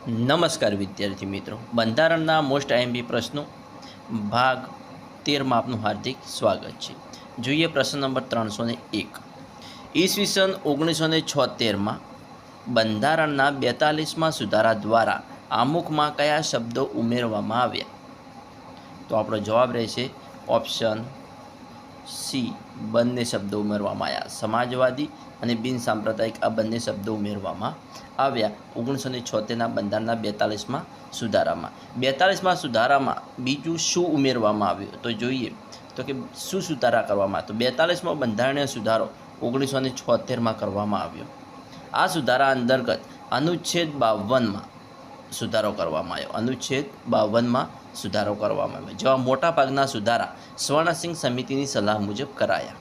નમસ્કાર વિદ્યાર્થી મિત્રો, બંધારણના મોસ્ટ આઈએમપી પ્રશ્નો ભાગ 13માં આપનું હાર્દિક સ્વાગત છે. જોઈએ પ્રશ્ન નંબર 301. ઈસવીસન 1976માં બંધારણના 42માં સુધારા દ્વારા આમુખમાં કયા શબ્દો ઉમેરવામાં આવ્યા? તો આપણો જવાબ રહેશે ઓપ્શન સી, બંને શબ્દો ઉમેરવામાં આવ્યા. સમાજવાદી અને બિનસાંપ્રદાયિક આ બંને શબ્દો ઉમેરવામાં આવ્યા 1976ના બંધારણના 42માં સુધારામાં. 42માં સુધારામાં બીજું શું ઉમેરવામાં આવ્યું તો જોઈએ તો કે શું સુધારા કરવામાં આવ્યા. તો 42મો બંધારણીય સુધારો 1976માં કરવામાં આવ્યો. આ સુધારા અંતર્ગત અનુચ્છેદ 52માં સુધારો કરવામાં આવ્યો. અનુચ્છેદ 52માં સુધારો કરવામાં આવ્યો, જેવા મોટાભાગના સુધારા સ્વર્ણસિંહ સમિતિની સલાહ મુજબ કરાયા.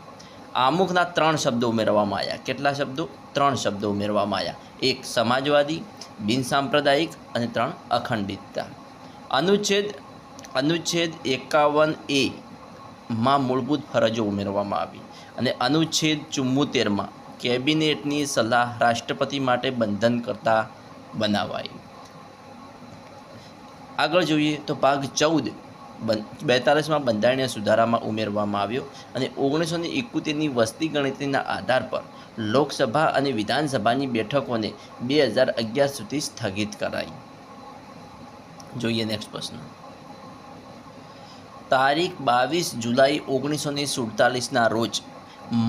આમુખના 3 શબ્દો ઉમેરવામાં આવ્યા. કેટલા શબ્દો? 3 શબ્દો ઉમેરવામાં આવ્યા. 1 સમાજવાદી, બિનસાંપ્રદાયિક અને 3 અખંડિતતા. અનુચ્છેદ 51A માં મૂળભૂત ફરજો ઉમેરવામાં આવી અને અનુચ્છેદ 74માં કેબિનેટની સલાહ રાષ્ટ્રપતિ માટે બંધન કરતા બનાવાઈ. આગળ જોઈએ તો ભાગ 14 42માં બંધારણીય સુધારામાં ઉમેરવામાં આવ્યો અને 1971ની વસ્તી ગણતરીના આધાર પર લોકસભા અને વિધાનસભાની બેઠકોને 2011 સુધી સ્થગિત કરાઈ. જોઈએ નેક્સ્ટ પ્રશ્ન. તારીખ 22 જુલાઈ 1947ના રોજ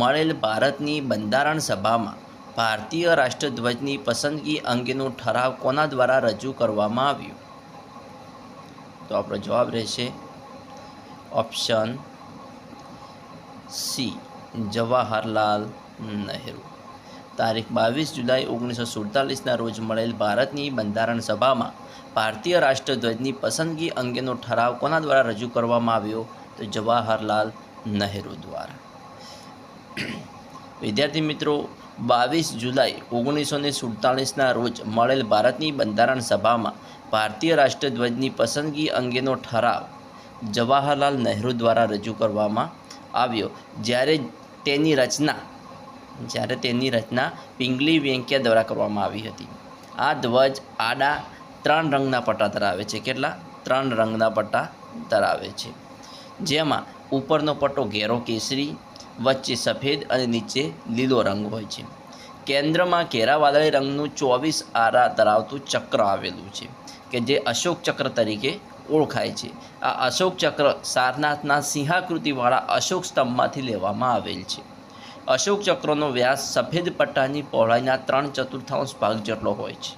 મળેલ ભારતની બંધારણ સભામાં ભારતીય રાષ્ટ્રધ્વજની પસંદગી અંગેનો ઠરાવ કોના દ્વારા રજૂ કરવામાં આવ્યો? તો આપણો જવાબ રહેશે ઓપ્શન સી, જવાહરલાલ નહેરુ. તારીખ 22 જુલાઈ 1947ના રોજ મળેલ ભારતની બંધારણ સભામાં ભારતીય રાષ્ટ્રધ્વજની પસંદગી અંગેનો ઠરાવ કોના દ્વારા રજૂ કરવામાં આવ્યો? તો જવાહરલાલ નહેરુ દ્વારા. વિદ્યાર્થી મિત્રો, 22 જુલાઈ 1947ના રોજ મળેલ ભારતની બંધારણ સભામાં ભારતીય રાષ્ટ્રધ્વજની પસંદગી અંગેનો ઠરાવ જવાહરલાલ નહેરુ દ્વારા રજૂ કરવામાં આવ્યો, જ્યારે તેની રચના પિંગલી વેંકૈયા દ્વારા કરવામાં આવી હતી. આ ધ્વજ આડા 3 રંગના પટ્ટા ધરાવે છે. કેટલા? 3 રંગના પટ્ટા ધરાવે છે, જેમાં ઉપરનો પટ્ટો ઘેરો કેસરી, વચ્ચે સફેદ અને નીચે લીલો રંગ હોય છે. કેન્દ્રમાં ઘેરા વાદળી રંગનું 24 આરા ધરાવતું ચક્ર આવેલું છે કે જે અશોક ચક્ર તરીકે ઓળખાય છે. આ અશોક ચક્ર સારનાથના સિંહાકૃતિવાળા અશોક સ્તંભમાંથી લેવામાં આવેલ છે. અશોક ચક્રનો વ્યાસ સફેદ પટ્ટાની પહોળાઈના 3/4 ભાગ જેટલો હોય છે.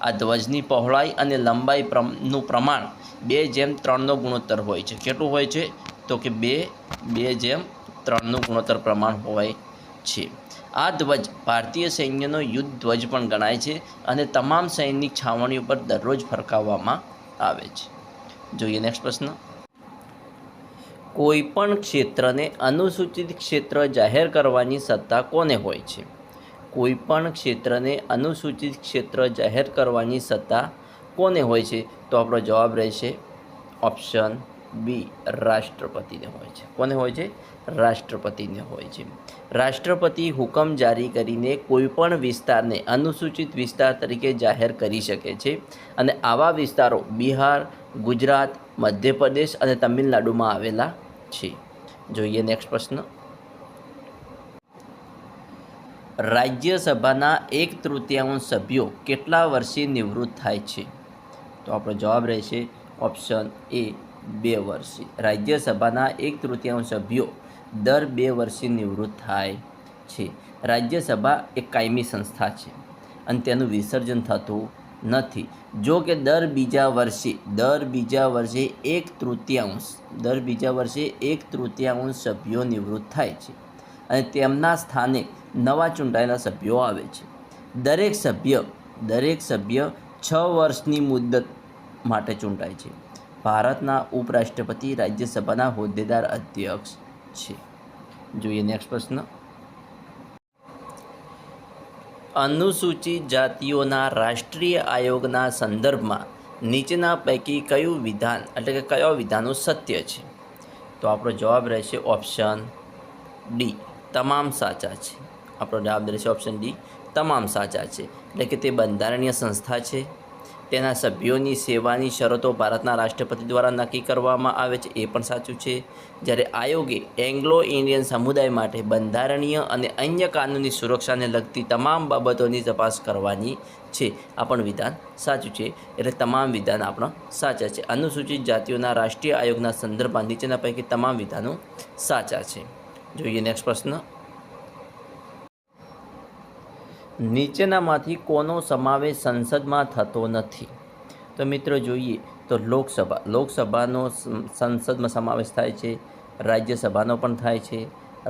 આ ધ્વજની પહોળાઈ અને લંબાઈનું પ્રમાણ 2:3નો ગુણોત્તર હોય છે. કેટલું હોય છે? તો કે 2:3નું ગુણોત્તર પ્રમાણ હોય છે. આ ધ્વજ ભારતીય સૈન્યનો યુદ્ધ ધ્વજ પણ ગણાય છે અને તમામ સૈનિક છાવણીઓ પર દરરોજ ફરકાવવામાં આવે છે. જોઈએ નેક્સ્ટ પ્રશ્ન. કોઈપણ ક્ષેત્રને અનુસૂચિત ક્ષેત્ર જાહેર કરવાની સત્તા કોને હોય છે? કોઈપણ ક્ષેત્રને અનુસૂચિત ક્ષેત્ર જાહેર કરવાની સત્તા કોને હોય છે? તો આપણો જવાબ રહેશે ઓપ્શન બી, રાષ્ટ્રપતિને હોય છે. કોને હોય છે? રાષ્ટ્રપતિને હોય છે. રાષ્ટ્રપતિ હુકમ જારી કરીને કોઈપણ વિસ્તારને અનુસૂચિત વિસ્તાર તરીકે જાહેર કરી શકે છે અને આવા વિસ્તારો બિહાર, ગુજરાત, મધ્યપ્રદેશ અને તમિલનાડુમાં આવેલા છે. જોઈએ નેક્સ્ટ પ્રશ્ન. રાજ્યસભાના 1/3 સભ્યો કેટલા વર્ષે નિવૃત્ત થાય છે? તો આપણો જવાબ રહેશે ઓપ્શન એ, 2 વર્ષે. રાજ્યસભાના 1/3 સભ્યો દર 2 વર્ષે નિવૃત્ત થાય છે. રાજ્યસભા એક કાયમી સંસ્થા છે અને તેનું વિસર્જન થતું નથી. જો કે દર બીજા વર્ષે 1/3 સભ્યો નિવૃત્ત થાય છે અને તેમના સ્થાને નવા ચૂંટાયેલા સભ્યો આવે છે. દરેક સભ્ય 6 વર્ષની મુદ્દત માટે ચૂંટાય છે. ભારતના ઉપરાષ્ટ્રપતિ રાજ્યસભાના હોદ્દેદાર અધ્યક્ષ છે. જોઈએ નેક્સ્ટ પ્રશ્ન. અનુસૂચિત જાતિઓના રાષ્ટ્રીય આયોગના સંદર્ભમાં નીચેના પૈકી કયો વિધાનો સત્ય છે? તો આપણો જવાબ રહેશે ઓપ્શન ડી, તમામ સાચા છે. આપણો જવાબ રહેશે ઓપ્શન ડી, તમામ સાચા છે. એટલે કે તે બંધારણીય સંસ્થા છે તેના સભ્યોની સેવાની શરતો ભારતના રાષ્ટ્રપતિ દ્વારા નક્કી કરવામાં આવે છે, એ પણ સાચું છે. જ્યારે આયોગે એંગ્લો ઇન્ડિયન સમુદાય માટે બંધારણીય અને અન્ય કાનૂની સુરક્ષાને લગતી તમામ બાબતોની તપાસ કરવાની છે, આ પણ વિધાન સાચું છે. એટલે તમામ વિધાન આપણા સાચા છે. અનુસૂચિત જાતિઓના રાષ્ટ્રીય આયોગના સંદર્ભમાં નીચેના પૈકી તમામ વિધાનો સાચા છે. જોઈએ નેક્સ્ટ પ્રશ્ન. નીચેનામાંથી કોનો સમાવેશ સંસદમાં થતો નથી? તો મિત્રો જોઈએ તો લોકસભાનો સંસદમાં સમાવેશ થાય છે, રાજ્યસભાનો પણ થાય છે,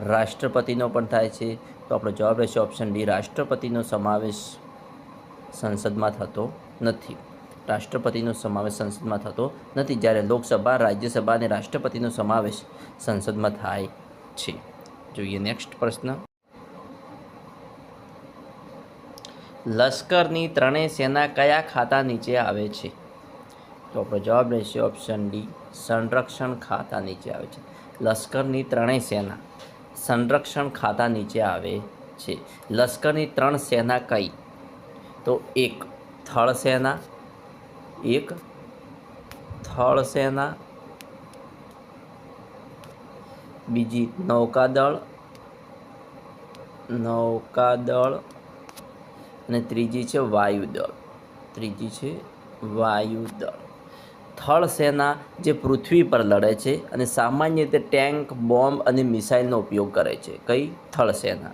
રાષ્ટ્રપતિનો પણ થાય છે. તો આપણો જવાબ રહેશે ઓપ્શન ડી, રાષ્ટ્રપતિનો સમાવેશ સંસદમાં થતો નથી. રાષ્ટ્રપતિનો સમાવેશ સંસદમાં થતો નથી, જ્યારે લોકસભા, રાજ્યસભા અને રાષ્ટ્રપતિનો સમાવેશ સંસદમાં થાય છે. જોઈએ નેક્સ્ટ પ્રશ્ન. લશ્કરની ત્રણેય સેના કયા ખાતા નીચે આવે છે? તો આપણો જવાબ રહેશે ઓપ્શન ડી, સંરક્ષણ ખાતા નીચે આવે છે. લશ્કરની ત્રણેય સેના સંરક્ષણ ખાતા નીચે આવે છે. લશ્કરની ત્રણ સેના કઈ? તો એક થળ સેના, બીજી નૌકાદળ અને ત્રીજી છે વાયુદળ. થળ સેના જે પૃથ્વી પર લડે છે અને સામાન્ય રીતે ટેન્ક, બોમ્બ અને મિસાઇલનો ઉપયોગ કરે છે, કઈ? થળ સેના.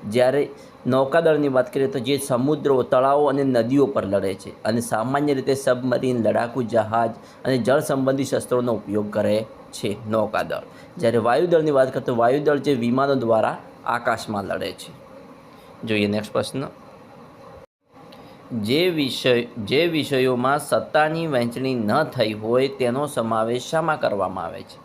જ્યારે નૌકાદળની વાત કરીએ તો જે સમુદ્રો, તળાવો અને નદીઓ પર લડે છે અને સામાન્ય રીતે સબમરીન, લડાકુ જહાજ અને જળ સંબંધી શસ્ત્રોનો ઉપયોગ કરે છે, નૌકાદળ. જ્યારે વાયુદળની વાત કરીએ તો વાયુદળ જે વિમાનો દ્વારા આકાશમાં લડે છે. જોઈએ નેક્સ્ટ પ્રશ્ન. જે વિષયોમાં સત્તાની વહેંચણી ન થઈ હોય તેનો સમાવેશ શામાં કરવામાં આવે છે?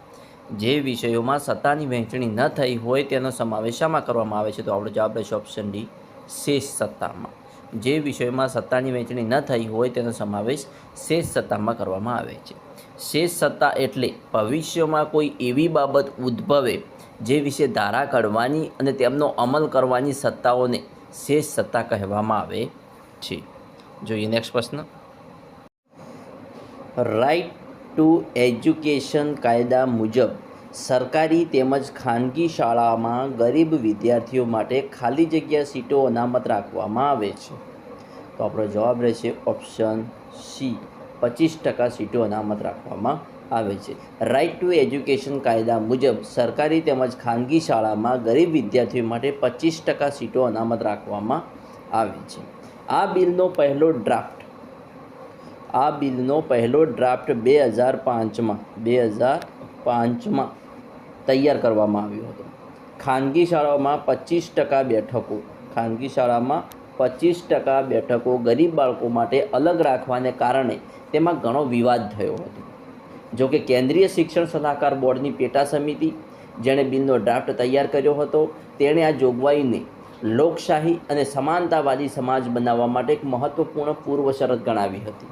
જે વિષયોમાં સત્તાની વહેંચણી ન થઈ હોય તેનો સમાવેશ શામાં કરવામાં આવે છે? તો આપણો જવાબ રહેશે ઓપ્શન ડી, શેષ સત્તામાં. જે વિષયોમાં સત્તાની વહેંચણી ન થઈ હોય તેનો સમાવેશ શેષ સત્તામાં કરવામાં આવે છે. શેષ સત્તા એટલે ભવિષ્યમાં કોઈ એવી બાબત ઉદ્ભવે જે વિશે ધારા કાઢવાની અને તેમનો અમલ કરવાની સત્તાઓને શેષ સત્તા કહેવામાં આવે છે. જોઈએ નેક્સ્ટ પ્રશ્ન. રાઇટ ટુ એજ્યુકેશન કાયદા મુજબ સરકારી તેમજ ખાનગી શાળામાં ગરીબ વિદ્યાર્થીઓ માટે ખાલી જગ્યા સીટો અનામત રાખવામાં આવે છે. તો આપણો જવાબ રહેશે ઓપ્શન સી, 25% સીટો અનામત રાખવામાં આવે છે. રાઇટ ટુ એજ્યુકેશન કાયદા મુજબ સરકારી તેમજ ખાનગી શાળામાં ગરીબ વિદ્યાર્થીઓ માટે 25% સીટો અનામત રાખવામાં આવે છે. આ બિલનો પહેલો ડ્રાફ્ટ 2005માં તૈયાર કરવામાં આવ્યો હતો. ખાનગી શાળાઓમાં 25% બેઠકો ગરીબ બાળકો માટે અલગ રાખવાને કારણે તેમાં ઘણો વિવાદ થયો હતો. જો કે કેન્દ્રીય શિક્ષણ સલાહકાર બોર્ડની પેટા સમિતિ જેણે બિલનો ડ્રાફ્ટ તૈયાર કર્યો હતો તેણે આ જોગવાઈને લોકશાહી અને સમાનતાવાદી સમાજ બનાવવા માટે એક મહત્વપૂર્ણ પૂર્વ શરત ગણાવી હતી.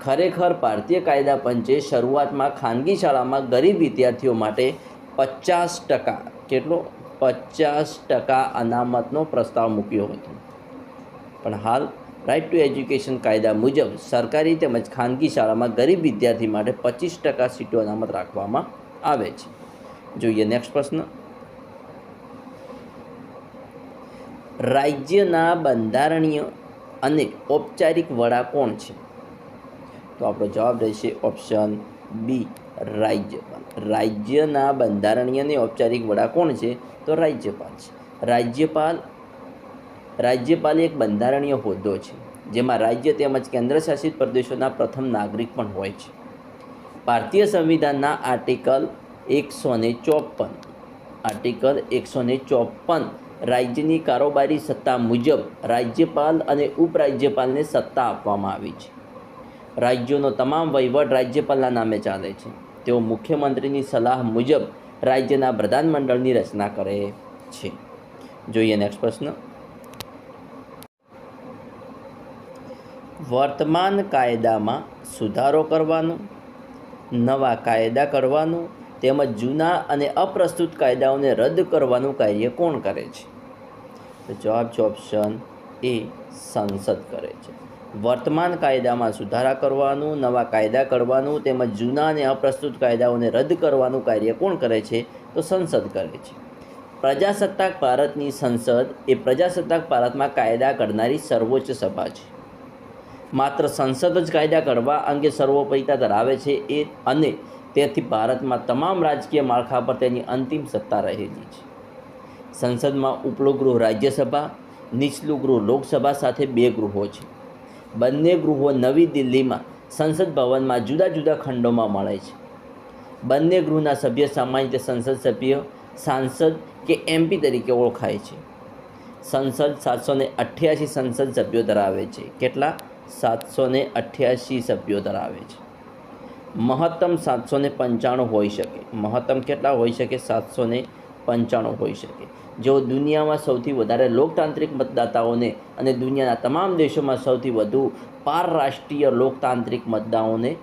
ખરેખર ભારતીય કાયદા પંચે શરૂઆતમાં ખાનગી શાળામાં ગરીબ વિદ્યાર્થીઓ માટે 50% અનામતનો પ્રસ્તાવ મૂક્યો હતો. પણ હાલ રાઇટ ટુ એજ્યુકેશન કાયદા મુજબ સરકારી તેમજ ખાનગી શાળામાં ગરીબ વિદ્યાર્થી માટે 25% સીટો અનામત રાખવામાં આવે છે. જોઈએ નેક્સ્ટ પ્રશ્ન. રાજ્યના બંધારણીય અને ઔપચારિક વડા કોણ છે? તો આપણો જવાબ રહેશે ઓપ્શન બી, રાજ્યપાલ. રાજ્યના બંધારણીય અને ઔપચારિક વડા કોણ છે? તો રાજ્યપાલ છે. રાજ્યપાલ એક બંધારણીય હોદ્દો છે જેમાં રાજ્ય તેમજ કેન્દ્રશાસિત પ્રદેશોના પ્રથમ નાગરિક પણ હોય છે. ભારતીય સંવિધાનના આર્ટિકલ 154 રાજ્યની કારોબારી સત્તા મુજબ રાજ્યપાલ અને ઉપરાજ્યપાલને સત્તા આપવામાં આવી છે. રાજ્યોનો તમામ વહીવટ રાજ્યપાલના નામે ચાલે છે. તેઓ મુખ્યમંત્રીની સલાહ મુજબ રાજ્યના પ્રધાનમંડળની રચના કરે છે. જોઈએ નેક્સ્ટ પ્રશ્ન. વર્તમાન કાયદામાં સુધારો કરવાનું, નવા કાયદા કરવાનું તેમજ જૂના અને અપ્રસ્તુત કાયદાઓને રદ કરવાનું કાર્ય કોણ કરે છે? તો જવાબ છે ઓપ્શન એ, સંસદ કરે છે. વર્તમાન કાયદામાં સુધારા કરવાનું, નવા કાયદા કરવાનું તેમજ જૂના અને અપ્રસ્તુત કાયદાઓને રદ કરવાનું કાર્ય કોણ કરે છે? તો સંસદ કરે છે. પ્રજાસત્તાક ભારતની સંસદ એ પ્રજાસત્તાક ભારતમાં કાયદા ઘડનારી સર્વોચ્ચ સભા છે. માત્ર સંસદ જ કાયદા ઘડવા અંગે સર્વોપરિતા ધરાવે છે અને તેથી ભારતમાં તમામ રાજકીય માળખા પર તેની અંતિમ સત્તા રહેલી છે. સંસદમાં ઉપલું ગૃહ રાજ્યસભા, નીચલું ગૃહ લોકસભા સાથે 2 ગૃહો છે. બંને ગૃહો નવી દિલ્હીમાં સંસદ ભવનમાં જુદા જુદા ખંડોમાં મળે છે. બંને ગૃહના સભ્ય સામાન્ય રીતે સંસદ સભ્ય, સાંસદ કે MP તરીકે ઓળખાય છે. સંસદ 788 સંસદ સભ્યો ધરાવે છે. કેટલા? 788 સભ્યો ધરાવે છે. મહત્તમ 795 હોઈ શકે. મહત્તમ કેટલા હોઈ શકે? 795 હોઈ શકે. જેઓ દુનિયામાં સૌથી વધારે લોકતાંત્રિક મતદાતાઓને અને દુનિયાના તમામ દેશોમાં સૌથી વધુ પારરાષ્ટ્રીય લોકતાંત્રિક મતદારોને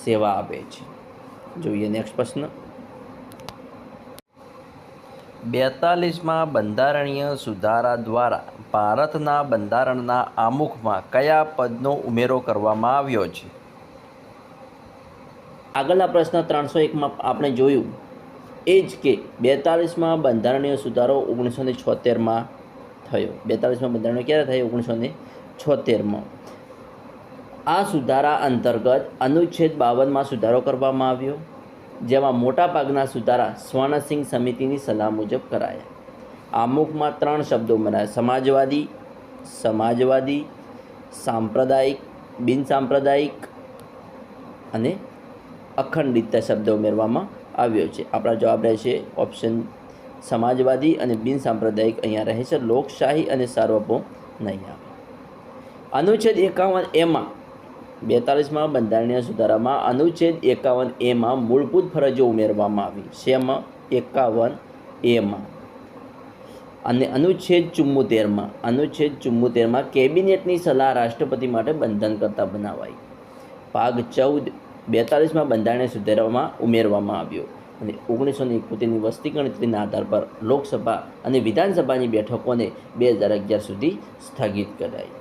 સેવા આપે છે. જોઈએ નેક્સ્ટ પ્રશ્ન. 42માં બંધારણીય સુધારા દ્વારા ભારતના બંધારણના આમુખમાં કયા પદનો ઉમેરો કરવામાં આવ્યો છે? આગળના પ્રશ્ન 301માં આપણે જોયું એ જ કે 42માં બંધારણીય સુધારો 1976માં થયો. 42માં બંધારણ ક્યારે થયો? 1976માં. આ સુધારા અંતર્ગત અનુચ્છેદ 52માં સુધારો કરવામાં આવ્યો, જેમાં મોટાભાગના સુધારા સ્વર્ણસિંહ સમિતિની સલાહ મુજબ કરાયા. આમુખમાં 3 શબ્દો ઉમેરાયા: સમાજવાદી, સાંપ્રદાયિક, બિનસાંપ્રદાયિક અને અખંડિતતા શબ્દ ઉમેરવામાં આવ્યો છે. આપણા જવાબ રહેશે ઓપ્શન સમાજવાદી અને બિનસાંપ્રદાયિક અહીંયા રહે છે. લોકશાહી અને સાર્વભૌમ નહીં આવે. અનુચ્છેદ 51A માં 42માં બંધારણીય સુધારામાં અનુચ્છેદ 51A માં મૂળભૂત ફરજો ઉમેરવામાં આવી. શેમાં? 51A માં. અને અનુચ્છેદ 74માં કેબિનેટની સલાહ રાષ્ટ્રપતિ માટે બંધન કરતા બનાવાઈ. ભાગ 14 42માં બંધારણીય સુધારામાં ઉમેરવામાં આવ્યો અને 1971ની વસ્તી ગણતરીના આધાર પર લોકસભા અને વિધાનસભાની બેઠકોને 2011 સુધી સ્થગિત કરાઈ.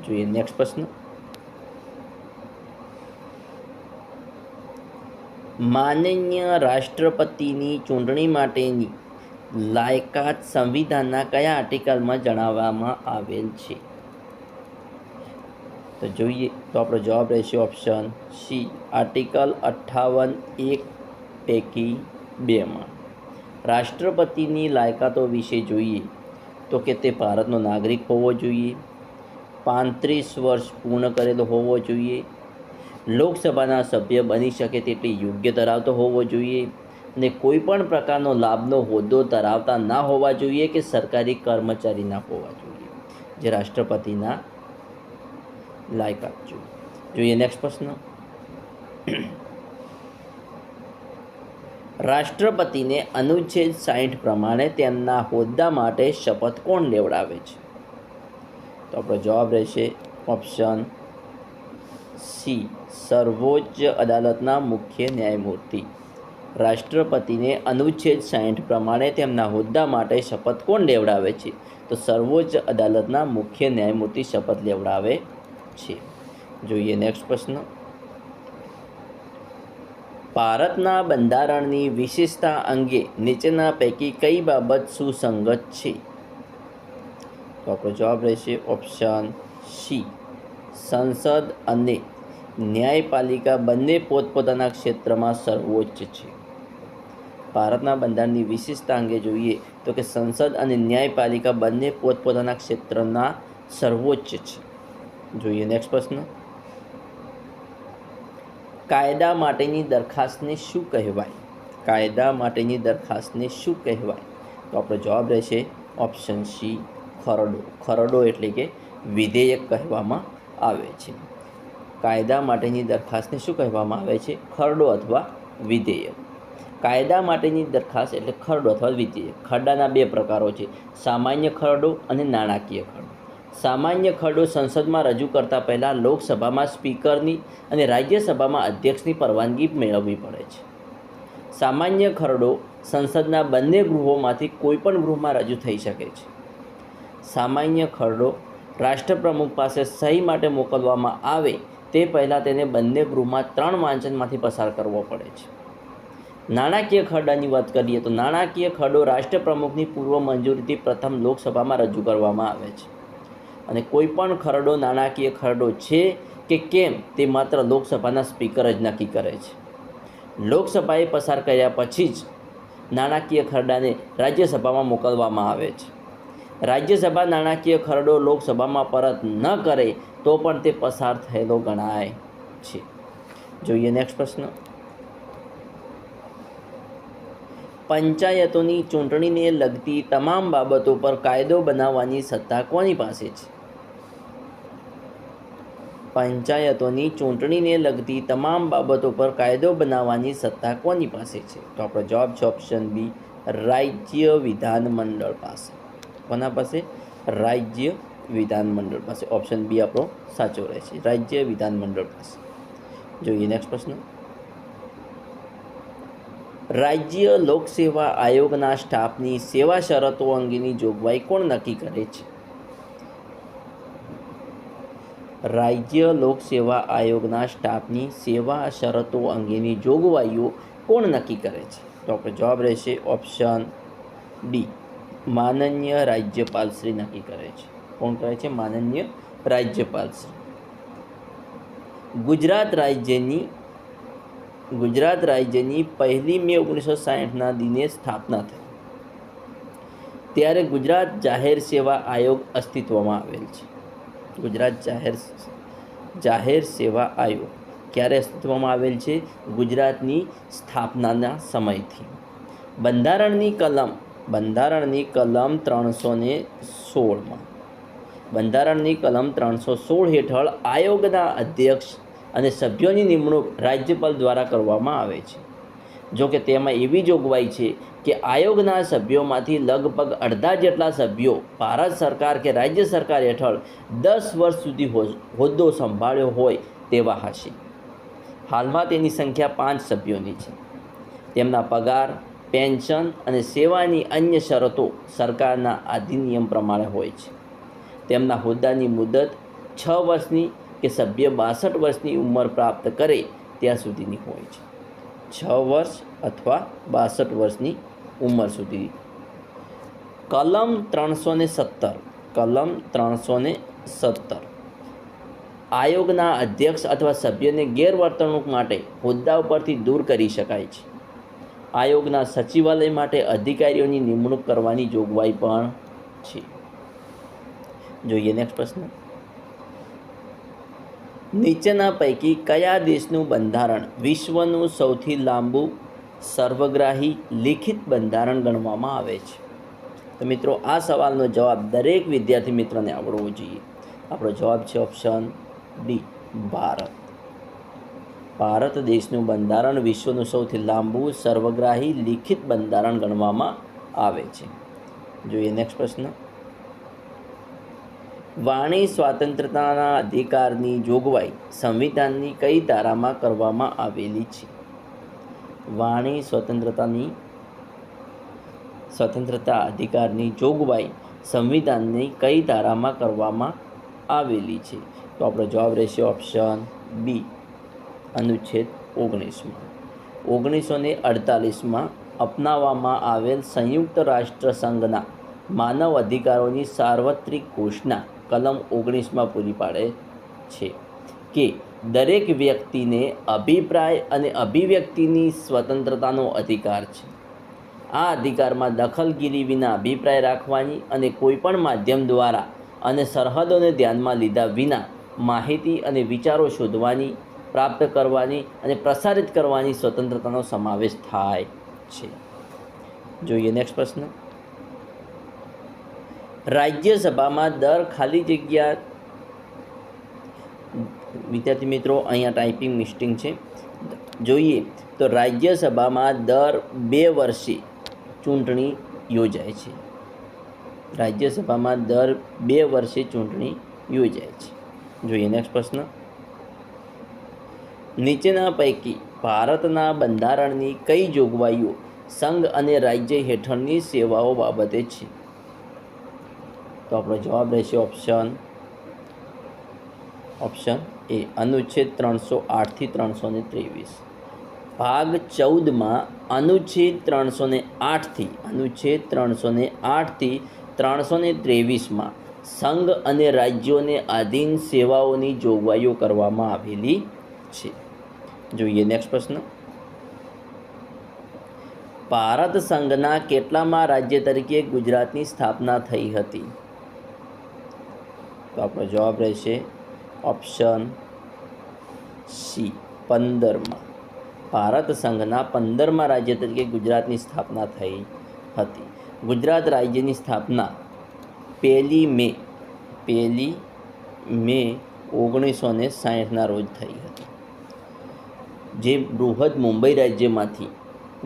જોઈએ નેક્સ્ટ પ્રશ્ન. માનનીય રાષ્ટ્રપતિની ચૂંટણી માટેની લાયકાત સંવિધાનના કયા આર્ટિકલમાં જણાવવામાં આવેલ છે? તો જોઈએ તો આપણો જવાબ રહેશે ઓપ્શન સી, આર્ટિકલ 58(1) પૈકી 2માં. રાષ્ટ્રપતિની લાયકાતો વિશે જોઈએ તો કે તે ભારતનો નાગરિક હોવો જોઈએ, 35 વર્ષ પૂર્ણ કરેલો હોવો જોઈએ, લોકસભાના સભ્ય બની શકે તેટલી યોગ્ય ધરાવતો હોવો જોઈએ અને કોઈ પણ પ્રકારનો લાભનો હોદ્દો ધરાવતા ના હોવા જોઈએ કે સરકારી કર્મચારી ના હોવા જોઈએ. જે રાષ્ટ્રપતિના લાયકાત જોઈએ. નેક્સ્ટ પ્રશ્ન. રાષ્ટ્રપતિને અનુચ્છેદ 60 પ્રમાણે તેમના હોદ્દા માટે શપથ કોણ લેવડાવે છે? તો આપણો જવાબ રહેશે ઓપ્શન સી, સર્વોચ્ચ અદાલતના મુખ્ય ન્યાયમૂર્તિ. રાષ્ટ્રપતિને અનુચ્છેદ 60 પ્રમાણે તેમના હોદ્દા માટે શપથ કોણ લેવડાવે છે? તો સર્વોચ્ચ અદાલતના મુખ્ય ન્યાયમૂર્તિ શપથ લેવડાવે છે. જોઈએ નેક્સ્ટ પ્રશ્ન. ભારતના બંધારણની વિશેષતા અંગે નીચેના પૈકી કઈ બાબત સુસંગત છે? તો આપણો જવાબ રહેશે ઓપ્શન સી, સંસદ અને ન્યાયપાલિકા બંને પોતપોતાના ક્ષેત્રમાં સર્વોચ્ચ છે. ભારતના બંધારણની વિશેષતા અંગે જોઈએ તો કે સંસદ અને ન્યાયપાલિકા બંને પોતપોતાના ક્ષેત્રના સર્વોચ્ચ છે. જોઈએ નેક્સ્ટ પ્રશ્ન. કાયદા માટેની દરખાસ્તને શું કહેવાય? કાયદા માટેની દરખાસ્તને શું કહેવાય? તો આપણો જવાબ રહેશે ઓપ્શન સી, ખરડો. ખરડો એટલે કે વિધેયક કહેવામાં આવે છે. કાયદા માટેની દરખાસ્તને શું કહેવામાં આવે છે? ખરડો અથવા વિધેયક. કાયદા માટેની દરખાસ્ત એટલે ખરડો અથવા વિધેયક. ખરડાના 2 પ્રકારો છે, સામાન્ય ખરડો અને નાણાકીય ખરડો. સામાન્ય ખરડો સંસદમાં રજૂ કરતાં પહેલાં લોકસભામાં સ્પીકરની અને રાજ્યસભામાં અધ્યક્ષની પરવાનગી મેળવવી પડે છે. સામાન્ય ખરડો સંસદના બંને ગૃહોમાંથી કોઈપણ ગૃહમાં રજૂ થઈ શકે છે. સામાન્ય ખરડો રાષ્ટ્રપ્રમુખ પાસે સહી માટે મોકલવામાં આવે તે પહેલાં તેને બંને ગૃહમાં 3 વાંચનમાંથી પસાર કરવો પડે છે. નાણાકીય ખરડાની વાત કરીએ તો નાણાકીય ખરડો રાષ્ટ્રપ્રમુખની પૂર્વ મંજૂરીથી પ્રથમ લોકસભામાં રજૂ કરવામાં આવે છે અને કોઈ પણ ખરડો નાણાકીય ખરડો છે કે કેમ તે માત્ર લોકસભાના સ્પીકર જ નક્કી કરે છે. લોકસભાએ પસાર કર્યા પછી જ નાણાકીય ખરડાને રાજ્યસભામાં મોકલવામાં આવે છે. રાજ્યસભા નાણાકીય ખરડો લોકસભામાં પરત ન કરે તો પણ તે પસાર થયેલો ગણાય છે. જોઈએ નેક્સ્ટ પ્રશ્ન. પંચાયતોની ચૂંટણીને લગતી તમામ બાબતો પર કાયદો બનાવવાની સત્તા કોની પાસે છે? પંચાયતોની ચૂંટણીને લગતી તમામ બાબતો પર કાયદો બનાવવાની સત્તા કોની પાસે છે? તો આપણો જવાબ છે ઓપ્શન બી, રાજ્ય વિધાનમંડળ પાસે. કોના પાસે? રાજ્ય વિધાનમંડળ પાસે. ઓપ્શન બી આપણો સાચો રહેશે, રાજ્ય વિધાનમંડળ પાસે. જોઈએ નેક્સ્ટ પ્રશ્ન. રાજ્ય લોકસેવા આયોગના સ્ટાફની સેવા શરતો અંગેની જોગવાઈ કોણ નક્કી કરે છે? રાજ્ય લોકસેવા આયોગના સ્ટાફની સેવા શરતો અંગેની જોગવાઈઓ કોણ નક્કી કરે છે? તો આપણો જવાબ રહેશે ઓપ્શન ડી, માનનીય રાજ્યપાલશ્રી નક્કી કરે છે. કોણ કરે છે? માનનીય રાજ્યપાલશ્રી. ગુજરાત રાજ્યની 1 મે 1960ના દિને સ્થાપના થઈ ત્યારે ગુજરાત જાહેર સેવા આયોગ અસ્તિત્વમાં આવેલ છે. ગુજરાત જાહેર સેવા આયોગ ક્યારે અસ્તિત્વમાં આવેલ છે? ગુજરાતની સ્થાપનાના સમયથી. બંધારણની કલમ 316 હેઠળ આયોગના અધ્યક્ષ અને સભ્યોની નિમણૂક રાજ્યપાલ દ્વારા કરવામાં આવે છે. જો કે તેમાં એવી જોગવાઈ છે કે આયોગના સભ્યોમાંથી લગભગ અડધા જેટલા સભ્યો ભારત સરકાર કે રાજ્ય સરકાર હેઠળ 10 વર્ષ સુધી હોદ્દો સંભાળ્યો હોય તેવા હશે. હાલમાં તેની સંખ્યા 5 સભ્યોની છે. તેમના પગાર, પેન્શન અને સેવાની અન્ય શરતો સરકારના અધિનિયમ પ્રમાણે હોય છે. તેમના હોદ્દાની મુદત 6 વર્ષની કે સભ્ય 62 વર્ષની ઉંમર પ્રાપ્ત કરે ત્યાં સુધીની હોય છે. 6 વર્ષ અથવા 62 વર્ષની ઉંમર સુધી. કલમ 317 આયોગના અધ્યક્ષ અથવા સભ્યને ગેરવર્તણૂક માટે હોદ્દા ઉપરથી દૂર કરી શકાય છે. આયોગના સચિવાલય માટે અધિકારીઓની નિમણૂક કરવાની જોગવાઈ પણ છે. જોઈએ નેક્સ્ટ પ્રશ્ન. નીચેના પૈકી કયા દેશનું બંધારણ વિશ્વનું સૌથી લાંબુ સર્વગ્રાહી લિખિત બંધારણ ગણવામાં આવે છે? તો મિત્રો આ સવાલનો જવાબ દરેક વિદ્યાર્થી મિત્રોને આવડવો જોઈએ. આપણો જવાબ છે ઓપ્શન ડી, ભારત. ભારત દેશનું બંધારણ વિશ્વનું સૌથી લાંબુ સર્વગ્રાહી લિખિત બંધારણ ગણવામાં આવે છે. જોઈએ નેક્સ્ટ પ્રશ્ન. વાણી સ્વાતંત્રતાના અધિકારની જોગવાઈ સંવિધાનની કઈ ધારામાં કરવામાં આવેલી છે? વાણી સ્વતંત્રતા અધિકારની જોગવાઈ સંવિધાનની કઈ ધારામાં કરવામાં આવેલી છે? તો આપણો જવાબ રહેશે ઓપ્શન બી, અનુચ્છેદ 19માં. 1948માં અપનાવવામાં આવેલ સંયુક્ત રાષ્ટ્ર સંઘના માનવ અધિકારોની સાર્વત્રિક ઘોષણા કલમ 19માં પૂરી પાડે છે કે દરેક વ્યક્તિને અભિપ્રાય અને અભિવ્યક્તિની સ્વતંત્રતાનો અધિકાર છે. આ અધિકારમાં દખલગીરી વિના અભિપ્રાય રાખવાની અને કોઈપણ માધ્યમ દ્વારા અને સરહદોને ધ્યાનમાં લીધા વિના માહિતી અને વિચારો શોધવાની, પ્રાપ્ત કરવાની અને પ્રસારિત કરવાની સ્વતંત્રતાનો સમાવેશ થાય છે. જોઈએ નેક્સ્ટ પ્રશ્ન. રાજ્યસભામાં દર ખાલી જગ્યા, વિદ્યાર્થી મિત્રો અહીંયા ટાઈપિંગ મિસ્ટેક છે. જોઈએ તો રાજ્યસભામાં દર 2 વર્ષે ચૂંટણી યોજાય છે. રાજ્યસભામાં દર 2 વર્ષે ચૂંટણી યોજાય છે. જોઈએ નેક્સ્ટ પ્રશ્ન. નીચેના પૈકી ભારતના બંધારણની કઈ જોગવાઈઓ સંઘ અને રાજ્ય હેઠળની સેવાઓ બાબતે છે? તો આપણો જવાબ રહેશે ઓપ્શન ઓપ્શન એ અનુચ્છેદ 308થી 323. ભાગ 14માં અનુચ્છેદ 308થી 323માં સંઘ અને રાજ્યોને આધીન સેવાઓની જોગવાઈઓ કરવામાં આવેલી છે. જોઈએ નેક્સ્ટ પ્રશ્ન. ભારત સંઘના કેટલામાં રાજ્ય તરીકે ગુજરાતની સ્થાપના થઈ હતી? તો આપણો જવાબ રહેશે ઓપ્શન સી 15માં. ભારત સંઘના 15મા રાજ્ય તરીકે ગુજરાતની સ્થાપના થઈ હતી. ગુજરાત રાજ્યની સ્થાપના 1 મે 1960ના રોજ થઈ હતી. જે બૃહદ મુંબઈ રાજ્યમાંથી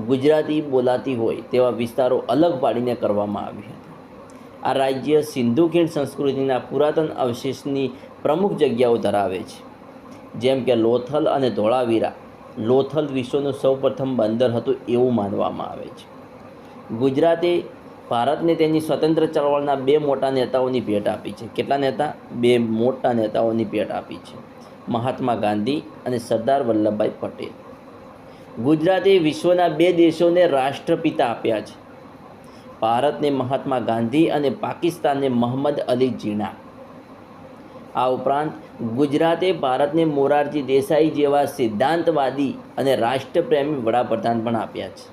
ગુજરાતી બોલાતી હોય તેવા વિસ્તારો અલગ પાડીને કરવામાં આવી હતી. આ રાજ્ય સિંધુ ખીણ સંસ્કૃતિના પુરાતન અવશેષની પ્રમુખ જગ્યાઓ ધરાવે છે, જેમ કે લોથલ અને ધોળાવીરા. લોથલ વિશ્વનું સૌપ્રથમ બંદર હતું એવું માનવામાં આવે છે. ગુજરાતે ભારતને તેની સ્વતંત્ર ચળવળના 2 મોટા નેતાઓની ભેટ આપી છે. કેટલા નેતા? 2 મોટા નેતાઓની ભેટ આપી છે, મહાત્મા ગાંધી અને સરદાર વલ્લભભાઈ પટેલ. ગુજરાતે વિશ્વના 2 દેશોને રાષ્ટ્રપિતા આપ્યા છે, ભારતને મહાત્મા ગાંધી અને પાકિસ્તાનને મોહમ્મદ અલી જીના. આ ઉપરાંત ગુજરાતે ભારતને મોરારજી દેસાઈ જેવા સિદ્ધાંતવાદી અને રાષ્ટ્રપ્રેમી વડાપ્રધાન પણ આપ્યા છે.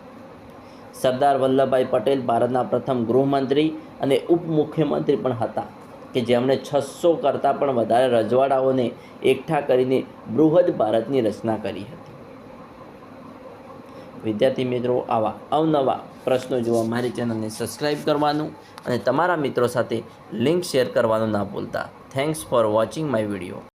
સરદાર વલ્લભભાઈ પટેલ ભારતના પ્રથમ ગૃહમંત્રી અને ઉપમુખ્યમંત્રી પણ હતા, કે જેમણે 600 કરતાં પણ વધારે રજવાડાઓને એકઠા કરીને બૃહદ ભારતની રચના કરી હતી. વિદ્યાર્થી મિત્રો, આવા અવનવા પ્રશ્નો જોવા મારી ચેનલને સબસ્ક્રાઈબ કરવાનું અને તમારા મિત્રો સાથે લિંક શેર કરવાનું ના ભૂલતા. Thanks for watching my video.